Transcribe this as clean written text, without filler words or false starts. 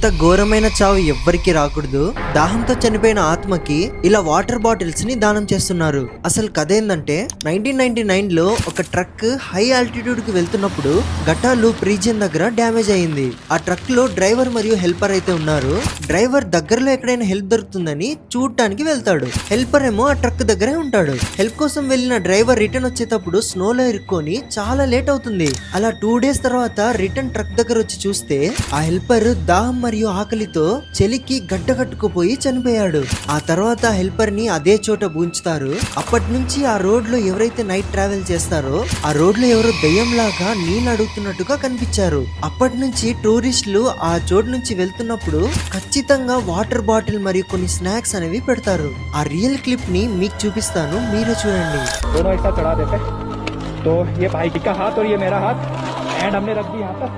ఇంత ఘోరమైన చావు ఎవ్వరికి రాకూడదు. దాహంతో చనిపోయిన ఆత్మకి ఇలా వాటర్ బాటిల్స్ ని దానం చేస్తున్నారు. అసలు కథ ఏంటంటే 1999 లో ఒక ట్రక్ హై ఆల్టిట్యూడ్ కి వెళ్తున్నప్పుడు గట్టా లూప్ రీజియన్ దగ్గర డ్యామేజ్ అయింది. ఆ ట్రక్ లో డ్రైవర్ మరియు హెల్పర్ అయితే ఉన్నారు. డ్రైవర్ దగ్గరలో ఎక్కడైనా హెల్ప్ దొరుకుతుందని చూడటానికి వెళ్తాడు. హెల్పర్ ఏమో ఆ ట్రక్ దగ్గరే ఉంటాడు. హెల్ప్ కోసం వెళ్ళిన డ్రైవర్ రిటర్న్ వచ్చేటప్పుడు స్నోలో ఇరుక్కొని చాలా లేట్ అవుతుంది. అలా 2 డేస్ తర్వాత రిటర్న్ ట్రక్ దగ్గర వచ్చి చూస్తే ఆ హెల్పర్ దాహం మరియు ఆకలితో చలికి గడ్డ కట్టుకుపోయి చనిపోయాడు. ఆ తర్వాత హెల్పర్ ని అదే చోట ఉంచుతారు. అప్పటి నుంచి ఆ రోడ్ లో ఎవరైతే నైట్ ట్రావెల్ చేస్తారో ఆ రోడ్ లో ఎవరో దయ్యంలాగా నీళ్ళు అడుగుతున్నట్టుగా కనిపించారు. అప్పటి నుంచి టూరిస్టులు ఆ చోటు నుంచి వెళ్తున్నప్పుడు ఖచ్చితంగా వాటర్ బాటిల్ మరియు కొన్ని స్నాక్స్ అనేవి పెడతారు. ఆ రియల్ క్లిప్ ని మీకు చూపిస్తాను, మీరే చూడండి. दोनों एक साथ चढ़ा देते तो ये भाई का हाथ और ये मेरा हाथ एंड हमने रख दी यहाँ पर।